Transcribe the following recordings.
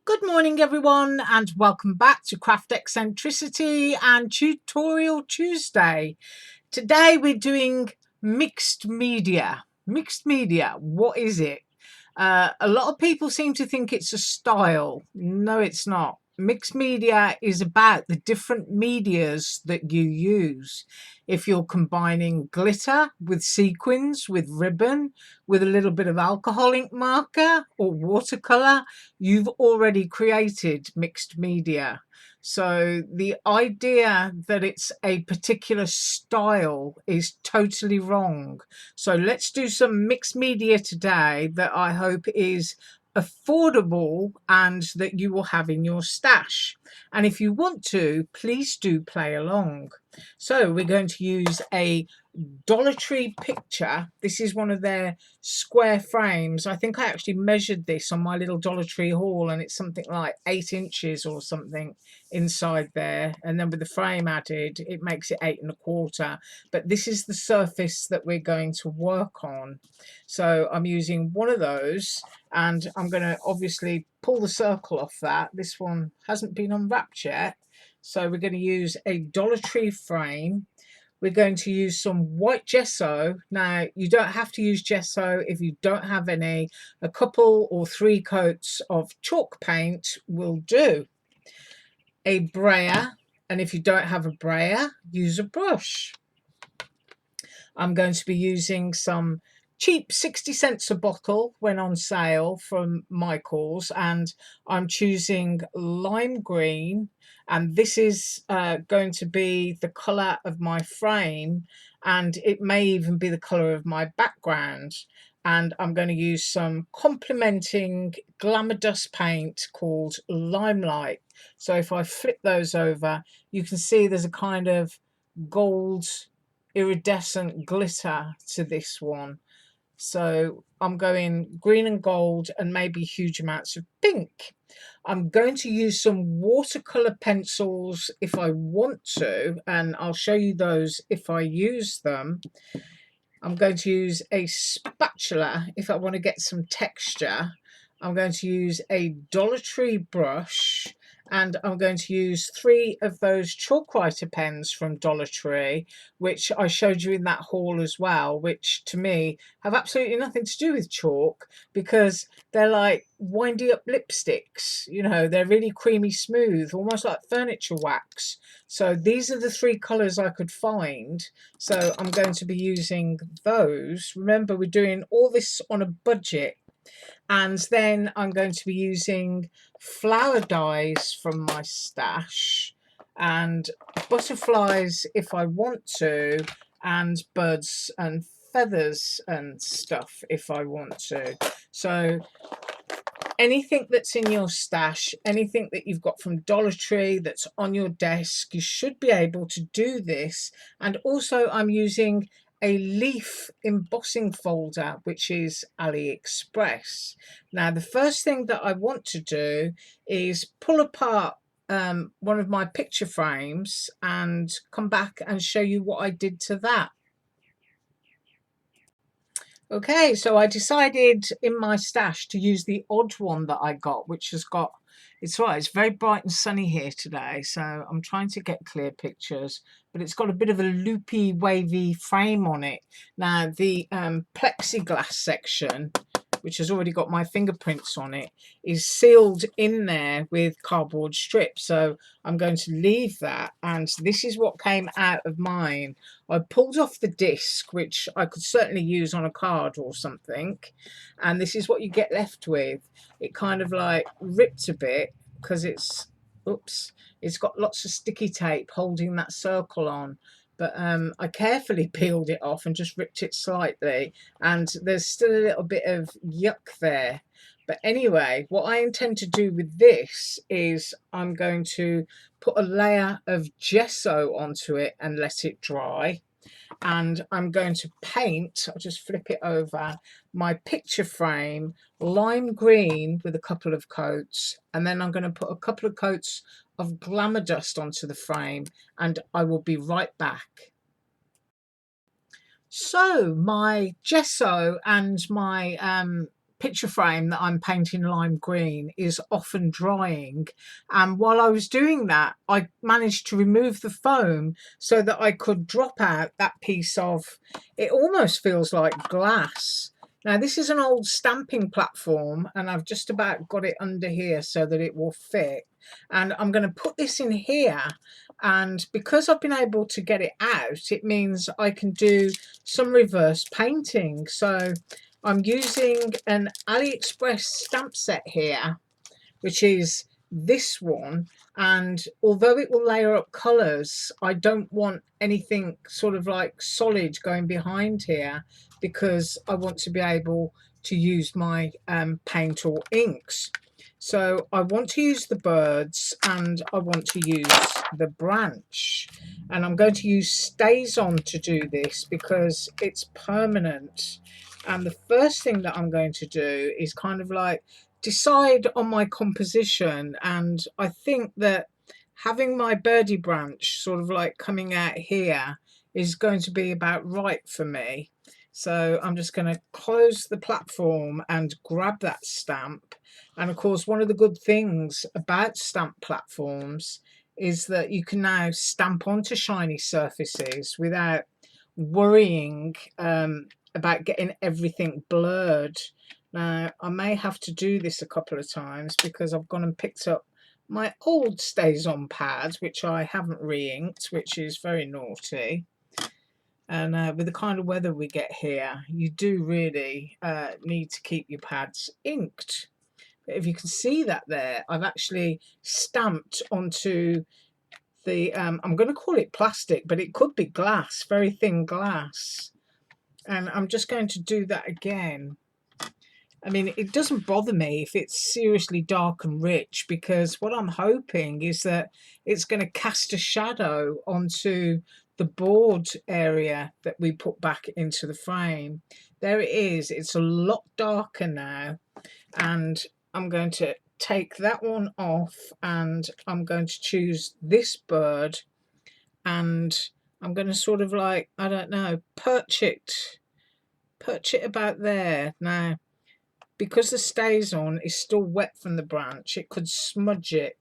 Good morning everyone and welcome back to Craft Eccentricity and Tutorial Tuesday. Today we're doing mixed media. Mixed media, what is it? A lot of people seem to think it's a style. No, it's not. Mixed media is about the different medias that you use. If you're combining glitter with sequins, with ribbon, with a little bit of alcohol ink marker or watercolor, you've already created mixed media. So the idea that it's a particular style is totally wrong. So let's do some mixed media today that I hope is affordable and that you will have in your stash. And if you want to, please do play along. So we're going to use a Dollar Tree picture. This is one of their square frames. I think I actually measured this on my little Dollar Tree haul and it's something like 8 inches or something inside there, and then with the frame added it makes it 8 1/4. But this is the surface that we're going to work on, so I'm using one of those and I'm going to obviously pull the circle off that. This one hasn't been unwrapped yet, so we're going to use a Dollar Tree frame. We're going to use some white gesso. Now, you don't have to use gesso if you don't have any. A couple or 3 coats of chalk paint will do. A brayer, and if you don't have a brayer, use a brush. I'm going to be using some cheap 60 cents a bottle when on sale from Michael's, and I'm choosing lime green, and this is going to be the color of my frame, and it may even be the color of my background. And I'm going to use some complementing glamour dust paint called Limelight. So if I flip those over, you can see there's a kind of gold iridescent glitter to this one. So I'm going green and gold and maybe huge amounts of pink. I'm going to use some watercolor pencils if I want to, and I'll show you those if I use them. I'm going to use a spatula if I want to get some texture. I'm going to use a Dollar Tree brush, and I'm going to use 3 of those chalk writer pens from Dollar Tree, which I showed you in that haul as well, which to me have absolutely nothing to do with chalk because they're like windy up lipsticks. You know, they're really creamy smooth, almost like furniture wax. So these are the 3 colours I could find. So I'm going to be using those. Remember, we're doing all this on a budget. And then I'm going to be using flower dyes from my stash and butterflies if I want to, and birds and feathers and stuff if I want to. So anything that's in your stash, anything that you've got from Dollar Tree that's on your desk, you should be able to do this. And also I'm using a leaf embossing folder, which is Aliexpress. Now, the first thing that I want to do is pull apart one of my picture frames and come back and show you what I did to that. Okay, so I decided in my stash to use the odd one that I got, which has got, it's right, it's very bright and sunny here today, so I'm trying to get clear pictures, but it's got a bit of a loopy, wavy frame on it. Now, the plexiglass section, which has already got my fingerprints on it, is sealed in there with cardboard strips. So I'm going to leave that. And this is what came out of mine. I pulled off the disc, which I could certainly use on a card or something. And this is what you get left with. It kind of like ripped a bit because it's, oops, it's got lots of sticky tape holding that circle on. But I carefully peeled it off and just ripped it slightly, and there's still a little bit of yuck there. But anyway, what I intend to do with this is I'm going to put a layer of gesso onto it and let it dry. And I'm going to paint, I'll just flip it over, my picture frame lime green with a couple of coats, and then I'm going to put a couple of coats of glamour dust onto the frame, and I will be right back. So my gesso and my picture frame that I'm painting lime green is often drying, and while I was doing that I managed to remove the foam so that I could drop out that piece of, it almost feels like glass. Now this is an old stamping platform and I've just about got it under here so that it will fit, and I'm going to put this in here, and because I've been able to get it out, it means I can do some reverse painting. So I'm using an Aliexpress stamp set here, which is this one, and although it will layer up colours, I don't want anything sort of like solid going behind here because I want to be able to use my paint or inks. So I want to use the birds and I want to use the branch, and I'm going to use Stays On to do this because it's permanent. And the first thing that I'm going to do is kind of like decide on my composition, and I think that having my birdie branch sort of like coming out here is going to be about right for me. So I'm just going to close the platform and grab that stamp. And of course, one of the good things about stamp platforms is that you can now stamp onto shiny surfaces without worrying about getting everything blurred. Now I may have to do this a couple of times because I've gone and picked up my old Stays On pad, which I haven't re-inked, which is very naughty. And with the kind of weather we get here, you do really need to keep your pads inked. But if you can see that there, I've actually stamped onto the, I'm going to call it plastic, but it could be glass, very thin glass. And I'm just going to do that again. I mean, it doesn't bother me if it's seriously dark and rich, because what I'm hoping is that it's going to cast a shadow onto the board area that we put back into the frame. There it is. It's a lot darker now, and I'm going to take that one off and I'm going to choose this bird, and I'm going to sort of like, I don't know, perch it about there. Now because the Stays On is still wet from the branch, it could smudge it,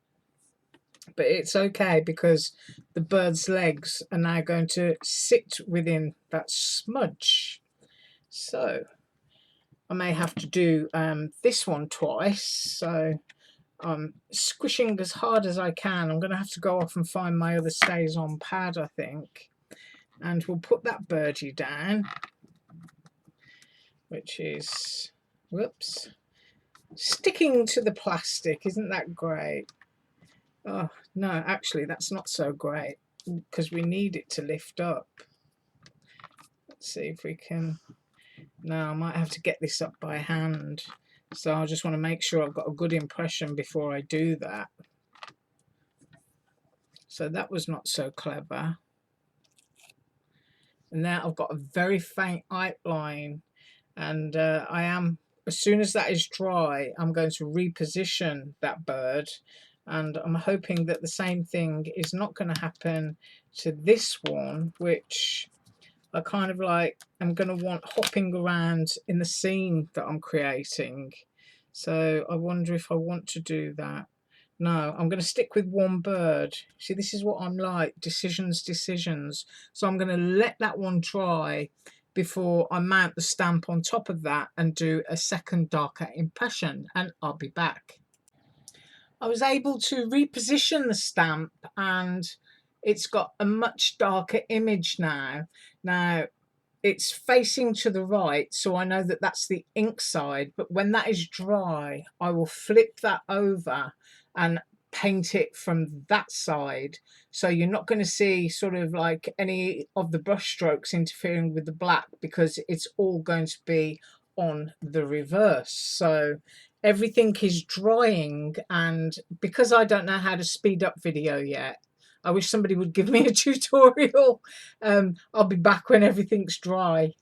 but it's okay because the bird's legs are now going to sit within that smudge. So I may have to do this one twice, so I'm squishing as hard as I can. I'm going to have to go off and find my other Stays On pad, I think, and we'll put that birdie down, which is, whoops, sticking to the plastic. Isn't that great? Oh no, actually that's not so great because we need it to lift up. Let's see if we can. No, I might have to get this up by hand, so I just want to make sure I've got a good impression before I do that. So that was not so clever. And now I've got a very faint outline, and I am, as soon as that is dry, I'm going to reposition that bird, and I'm hoping that the same thing is not going to happen to this one, which I kind of like, I'm going to want hopping around in the scene that I'm creating. So I wonder if I want to do that. No, I'm going to stick with one bird. See, this is what I'm like, decisions. So I'm going to let that one dry before I mount the stamp on top of that and do a second darker impression, and I'll be back. I was able to reposition the stamp and it's got a much darker image now. Now it's facing to the right, so I know that that's the ink side, but when that is dry I will flip that over and paint it from that side, so you're not going to see sort of like any of the brush strokes interfering with the black, because it's all going to be on the reverse. So everything is drying, and because I don't know how to speed up video yet, I wish somebody would give me a tutorial. I'll be back when everything's dry.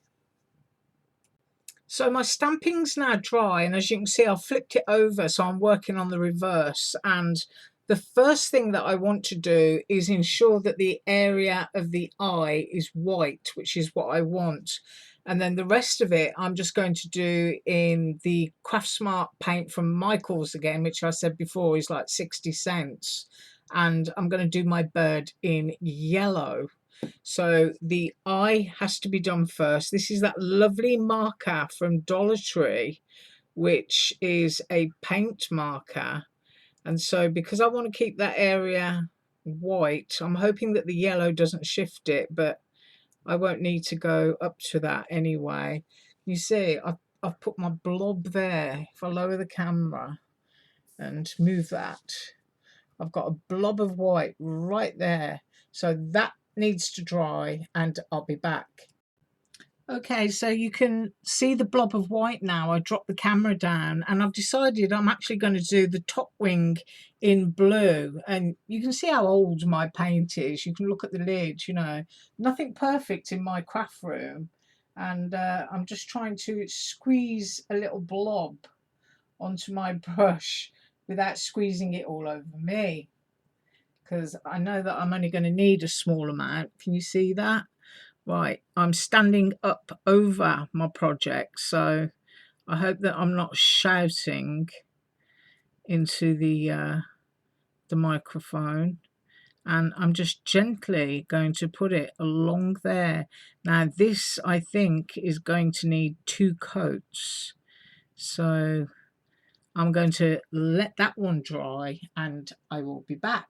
So my stamping's now dry, and as you can see I've flipped it over, so I'm working on the reverse, and the first thing that I want to do is ensure that the area of the eye is white, which is what I want. And then the rest of it I'm just going to do in the Craft Smart paint from Michael's again, which I said before is like 60 cents. And I'm going to do my bird in yellow. So the eye has to be done first. This is that lovely marker from Dollar Tree, which is a paint marker. And so because I want to keep that area white, I'm hoping that the yellow doesn't shift it, but I won't need to go up to that anyway. You see, I've put my blob there. If I lower the camera and move that, I've got a blob of white right there. So that needs to dry and I'll be back. Okay, so you can see the blob of white now. I dropped the camera down and I've decided I'm actually going to do the top wing in blue. And you can see how old my paint is. You can look at the lid, you know, nothing perfect in my craft room. And I'm just trying to squeeze a little blob onto my brush without squeezing it all over me, because I know that I'm only going to need a small amount. Can you see that? Right, I'm standing up over my project, so I hope that I'm not shouting into the microphone. And I'm just gently going to put it along there. Now this, I think, is going to need 2 coats. So I'm going to let that one dry and I will be back.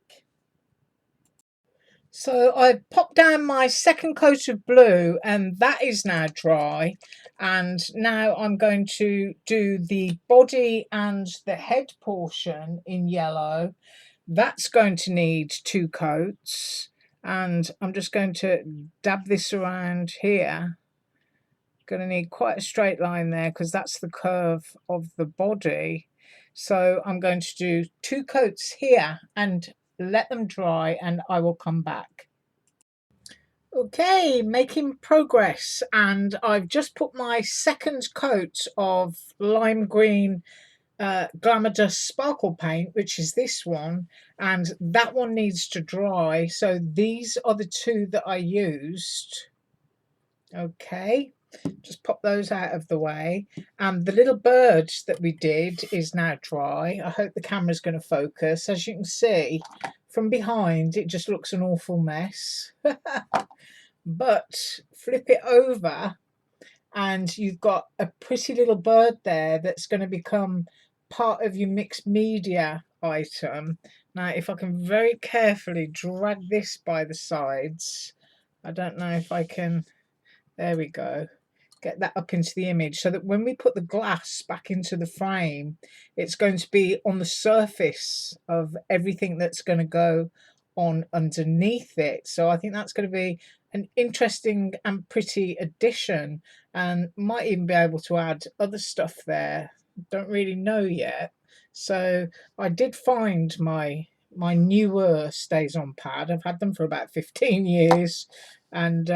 So I popped down my second coat of blue and that is now dry, and now I'm going to do the body and the head portion in yellow. That's going to need 2 coats, and I'm just going to dab this around here. Going to need quite a straight line there because that's the curve of the body. So I'm going to do 2 coats here and let them dry and I will come back. Okay, making progress, and I've just put my second coat of lime green Glamour Dust Sparkle paint, which is this one, and that one needs to dry. So these are the 2 that I used. Okay, just pop those out of the way. And the little bird that we did is now dry. I hope the camera's going to focus. As you can see from behind, it just looks an awful mess. But flip it over and you've got a pretty little bird there that's going to become part of your mixed media item. Now if I can very carefully drag this by the sides, I don't know if I can, there we go, get that up into the image so that when we put the glass back into the frame, it's going to be on the surface of everything that's going to go on underneath it. So I think that's going to be an interesting and pretty addition, and might even be able to add other stuff there. Don't really know yet. So I did find my newer StazOn pad. I've had them for about 15 years, and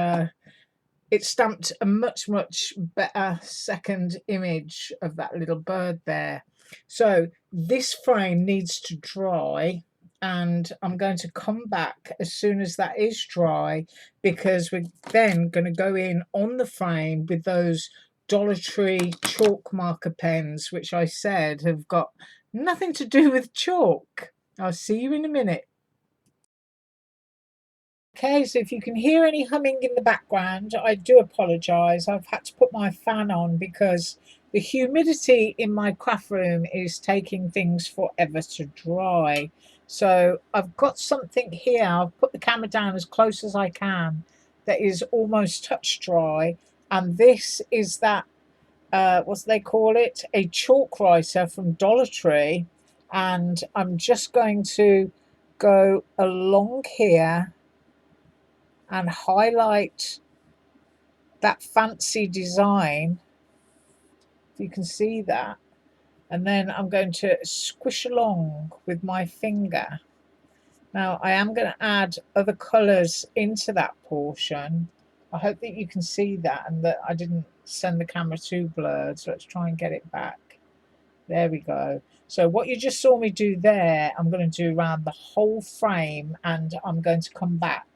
it stamped a much better second image of that little bird there. So this frame needs to dry, and I'm going to come back as soon as that is dry, because we're then going to go in on the frame with those Dollar Tree chalk marker pens, which I said have got nothing to do with chalk. I'll see you in a minute. Okay, so if you can hear any humming in the background, I do apologise. I've had to put my fan on because the humidity in my craft room is taking things forever to dry. So I've got something here. I've put the camera down as close as I can that is almost touch dry. And this is that, what do they call it? A chalk writer from Dollar Tree. And I'm just going to go along here and highlight that fancy design, if you can see that, and then I'm going to squish along with my finger. Now I am going to add other colours into that portion. I hope that you can see that and that I didn't send the camera too blurred, so let's try and get it back. There we go. So what you just saw me do there, I'm going to do around the whole frame, and I'm going to come back.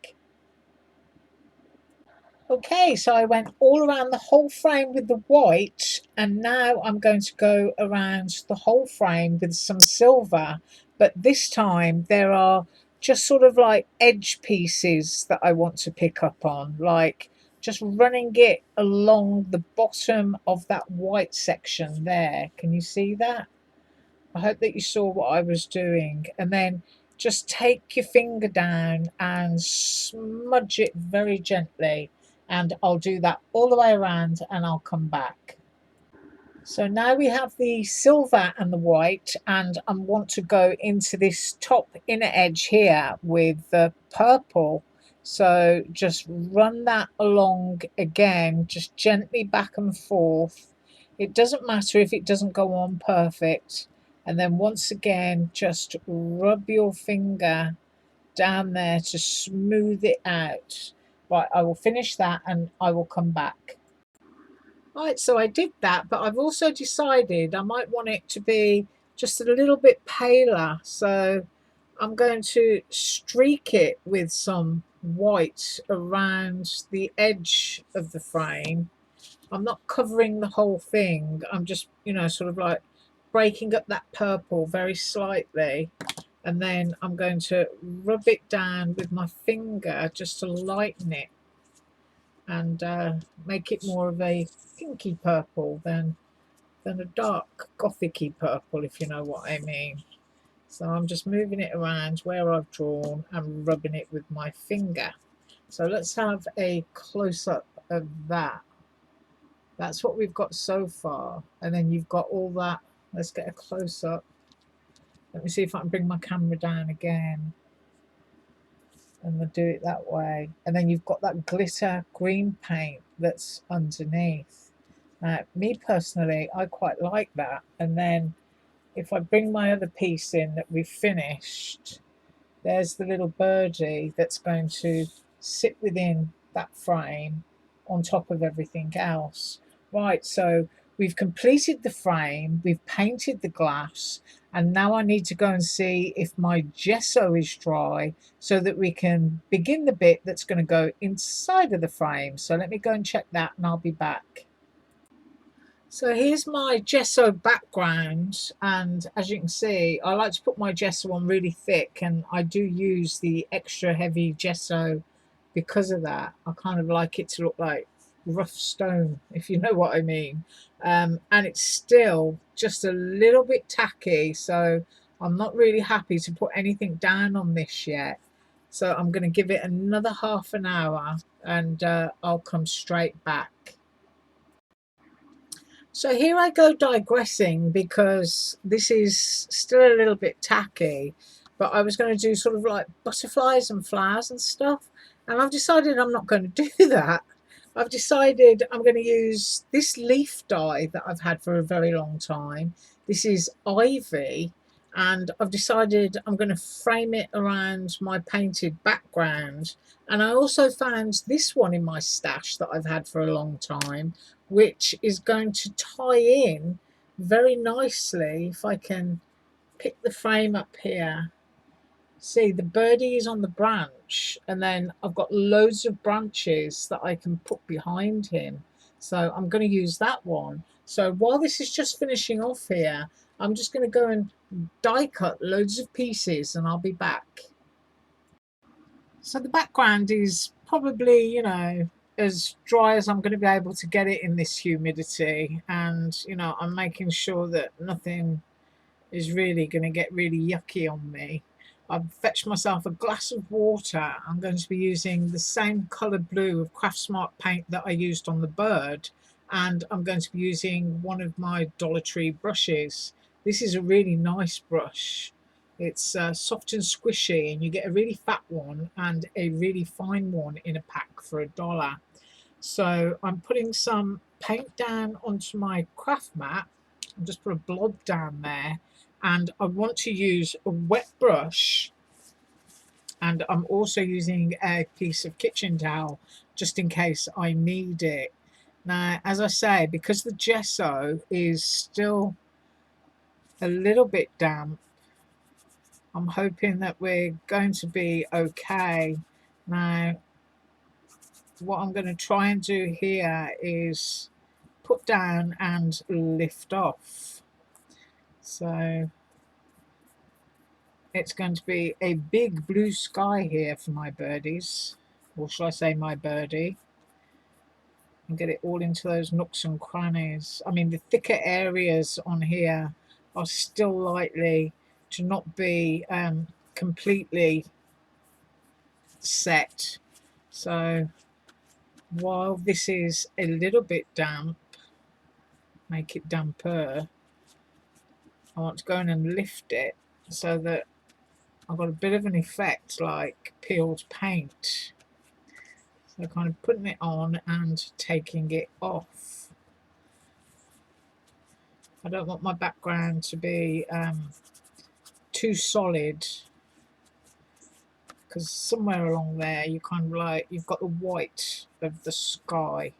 Okay, so I went all around the whole frame with the white, and now I'm going to go around the whole frame with some silver, but this time there are just sort of like edge pieces that I want to pick up on, like just running it along the bottom of that white section there. Can you see that? I hope that you saw what I was doing. And then just take your finger down and smudge it very gently. And I'll do that all the way around and I'll come back. So now we have the silver and the white, and I want to go into this top inner edge here with the purple. So just run that along again, just gently back and forth. It doesn't matter if it doesn't go on perfect. And then once again, just rub your finger down there to smooth it out. Right, I will finish that and I will come back. Right, so I did that, but I've also decided I might want it to be just a little bit paler. So I'm going to streak it with some white around the edge of the frame. I'm not covering the whole thing. I'm just, sort of like breaking up that purple very slightly. And then I'm going to rub it down with my finger just to lighten it and make it more of a pinky purple than a dark gothicy purple, if you know what I mean. So I'm just moving it around where I've drawn and rubbing it with my finger. So let's have a close-up of that. That's what we've got so far. And then you've got all that. Let's get a close-up. Let me see if I can bring my camera down again. And we'll do it that way. And then you've got that glitter green paint that's underneath. Now, me personally, I quite like that. And then if I bring my other piece in that we've finished, there's the little birdie that's going to sit within that frame on top of everything else. Right, so we've completed the frame, we've painted the glass, and now I need to go and see if my gesso is dry so that we can begin the bit that's going to go inside of the frame. So let me go and check that and I'll be back. So here's my gesso background, and as you can see, I like to put my gesso on really thick, and I do use the extra heavy gesso because of that. I kind of like it to look like rough stone, if you know what I mean. And it's still just a little bit tacky, so I'm not really happy to put anything down on this yet. So I'm going to give it another half an hour and I'll come straight back. So here I go digressing because this is still a little bit tacky, but I was going to do sort of like butterflies and flowers and stuff, and I've decided I'm not going to do that. I've decided I'm going to use this leaf dye that I've had for a very long time. This is ivy, and I've decided I'm going to frame it around my painted background. And I also found this one in my stash that I've had for a long time, which is going to tie in very nicely. If I can pick the frame up here, see the birdie is on the branch, and then I've got loads of branches that I can put behind him. So I'm going to use that one. So while this is just finishing off here, I'm just going to go and die cut loads of pieces and I'll be back. So the background is probably, as dry as I'm going to be able to get it in this humidity. And, I'm making sure that nothing is really going to get really yucky on me. I've fetched myself a glass of water. I'm going to be using the same colour blue of Craft Smart paint that I used on the bird. And I'm going to be using one of my Dollar Tree brushes. This is a really nice brush. It's soft and squishy, and you get a really fat one and a really fine one in a pack for $1. So I'm putting some paint down onto my craft mat and just put a blob down there. And I want to use a wet brush, and I'm also using a piece of kitchen towel just in case I need it. Now, as I say, because the gesso is still a little bit damp, I'm hoping that we're going to be okay. Now, what I'm going to try and do here is put down and lift off. So it's going to be a big blue sky here for my birdies, or shall I say my birdie, and get it all into those nooks and crannies. I mean, the thicker areas on here are still likely to not be completely set. So while this is a little bit damp, make it damper, I want to go in and lift it so that I've got a bit of an effect like peeled paint. So kind of putting it on and taking it off. I don't want my background to be too solid, because somewhere along there you kind of like, you've got the white of the sky,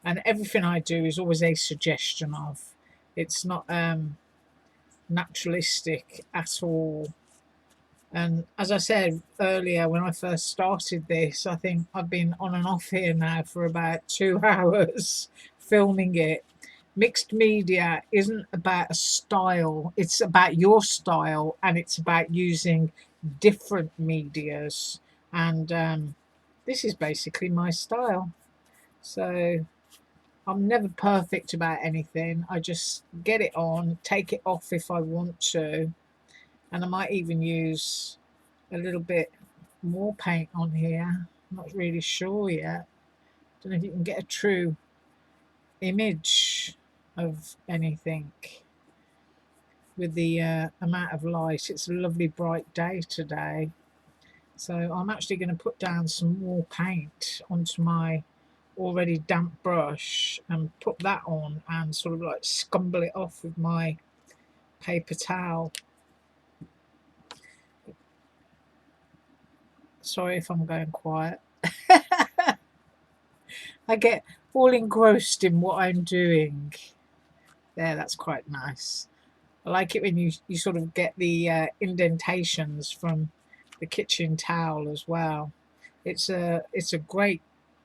and everything I do is always a suggestion of. It's not naturalistic at all. And as I said earlier, when I first started this, I think I've been on and off here now for about 2 hours filming it. Mixed media isn't about a style, it's about your style, and it's about using different medias. And this is basically my style. So I'm never perfect about anything. I just get it on, take it off if I want to, and I might even use a little bit more paint on here. I'm not really sure yet. Don't know if you can get a true image of anything with the amount of light. It's a lovely bright day today, so I'm actually going to put down some more paint onto my already damp brush and put that on and sort of like scumble it off with my paper towel. Sorry if I'm going quiet. I get all engrossed in what I'm doing. There, that's quite nice. I like it when you sort of get the indentations from the kitchen towel as well. It's a great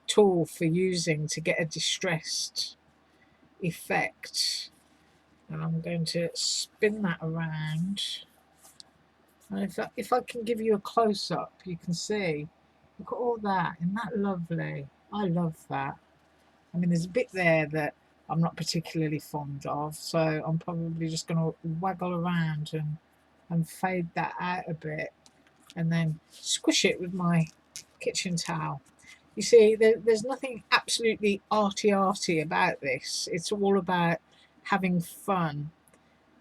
tool for using to get a distressed effect. And I'm going to spin that around. And if I can give you a close-up, you can see, look at all that. Isn't that lovely? I love that. I mean, there's a bit there that I'm not particularly fond of, so I'm probably just going to waggle around and fade that out a bit, and then squish it with my kitchen towel. You see, there's nothing absolutely arty about this. It's all about having fun.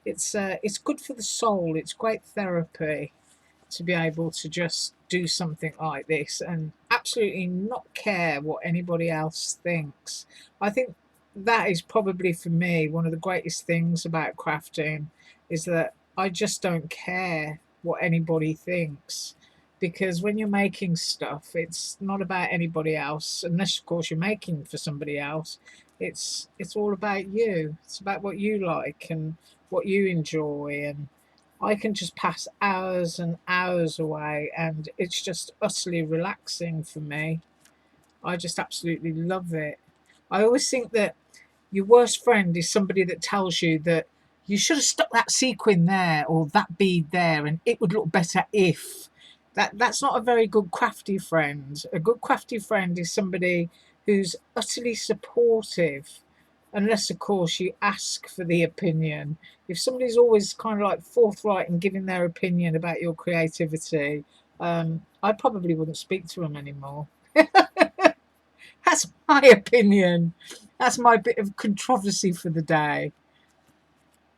It's good for the soul. It's great therapy to be able to just do something like this and absolutely not care what anybody else thinks. I think that is probably for me one of the greatest things about crafting, is that I just don't care what anybody thinks, because when you're making stuff, it's not about anybody else, unless of course you're making for somebody else. It's all about you. It's about what you like and what you enjoy, and I can just pass hours and hours away, and it's just utterly relaxing for me. I just absolutely love it. I always think that your worst friend is somebody that tells you that you should have stuck that sequin there or that bead there and it would look better if. That's not a very good crafty friend. A good crafty friend is somebody who's utterly supportive, unless of course you ask for the opinion. If somebody's always kind of like forthright and giving their opinion about your creativity, I probably wouldn't speak to them anymore. That's my opinion. That's my bit of controversy for the day.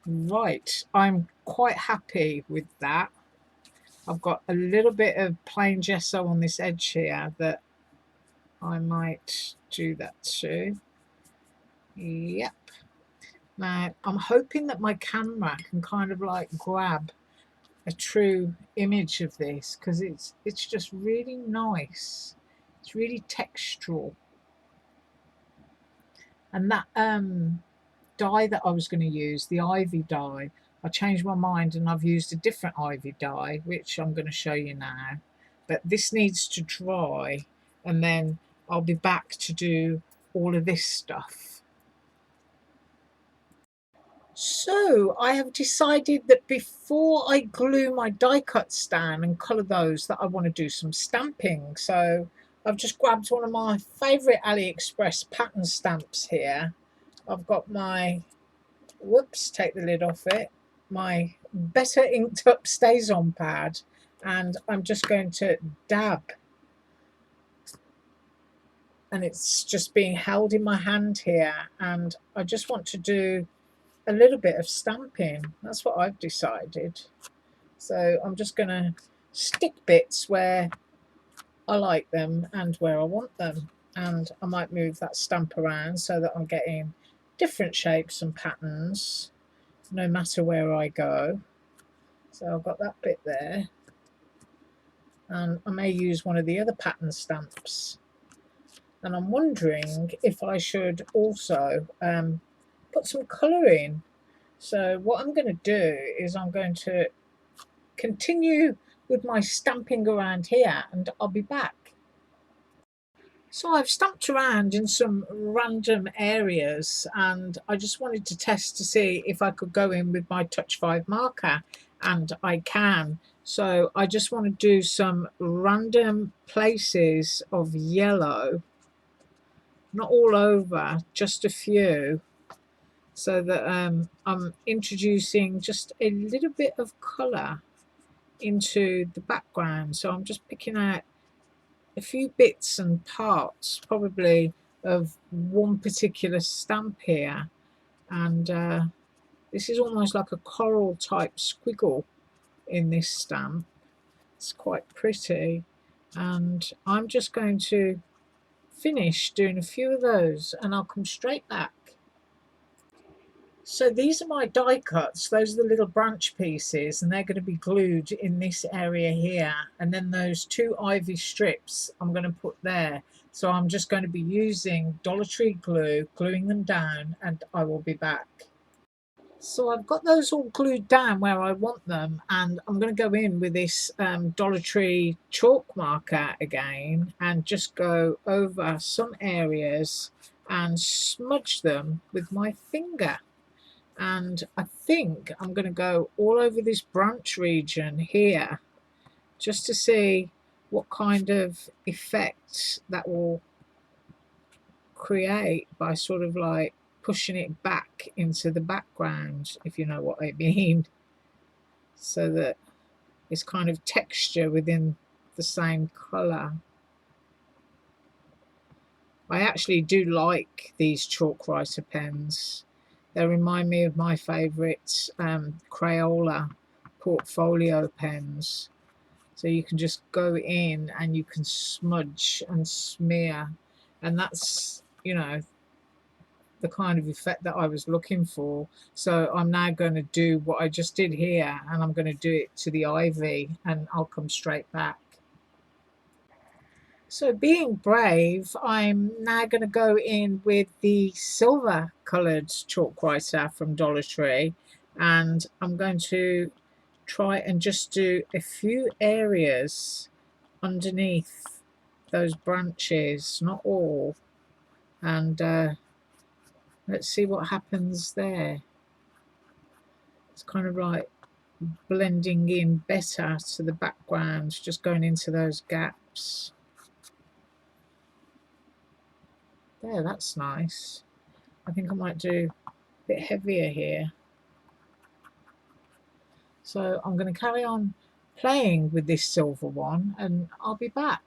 Right, I'm quite happy with that. I've got a little bit of plain gesso on this edge here that I might do that too. Yep. Now, I'm hoping that my camera can kind of like grab a true image of this, because it's just really nice. It's really textural. And that dye that I was going to use, the ivy dye, I changed my mind and I've used a different ivy dye, which I'm going to show you now. But this needs to dry, and then I'll be back to do all of this stuff. So I have decided that before I glue my die cut stand and colour those, that I want to do some stamping. So I've just grabbed one of my favourite Aliexpress pattern stamps here. I've got my, whoops, take the lid off it, my Better Inked Up Stays On pad, and I'm just going to dab, and it's just being held in my hand here, and I just want to do a little bit of stamping. That's what I've decided. So I'm just going to stick bits where I like them and where I want them, and I might move that stamp around so that I'm getting different shapes and patterns no matter where I go. So I've got that bit there, and I may use one of the other pattern stamps, and I'm wondering if I should also put some colour in. So what I'm going to do is I'm going to continue with my stamping around here, and I'll be back. So I've stamped around in some random areas, and I just wanted to test to see if I could go in with my Touch 5 marker, and I can. So I just want to do some random places of yellow, not all over, just a few, so that I'm introducing just a little bit of colour into the background. So I'm just picking out a few bits and parts, probably of one particular stamp here, and this is almost like a coral type squiggle in this stamp. It's quite pretty, and I'm just going to finish doing a few of those, and I'll come straight back. So these are my die cuts. Those are the little branch pieces, and they're going to be glued in this area here. And then those two ivy strips I'm going to put there. So I'm just going to be using Dollar Tree glue, gluing them down, and I will be back. So I've got those all glued down where I want them, and I'm going to go in with this Dollar Tree chalk marker again and just go over some areas and smudge them with my finger. And I think I'm going to go all over this branch region here just to see what kind of effect that will create by sort of like pushing it back into the background, if you know what I mean, so that it's kind of texture within the same colour. I actually do like these chalk writer pens. They remind me of my favourite Crayola portfolio pens. So you can just go in and you can smudge and smear, and that's, you know, the kind of effect that I was looking for. So I'm now going to do what I just did here, and I'm going to do it to the ivy, and I'll come straight back. So being brave, I'm now going to go in with the silver coloured chalk writer from Dollar Tree, and I'm going to try and just do a few areas underneath those branches, not all, and let's see what happens there. It's kind of like blending in better to the background, just going into those gaps. There, that's nice. I think I might do a bit heavier here. So I'm going to carry on playing with this silver one, and I'll be back.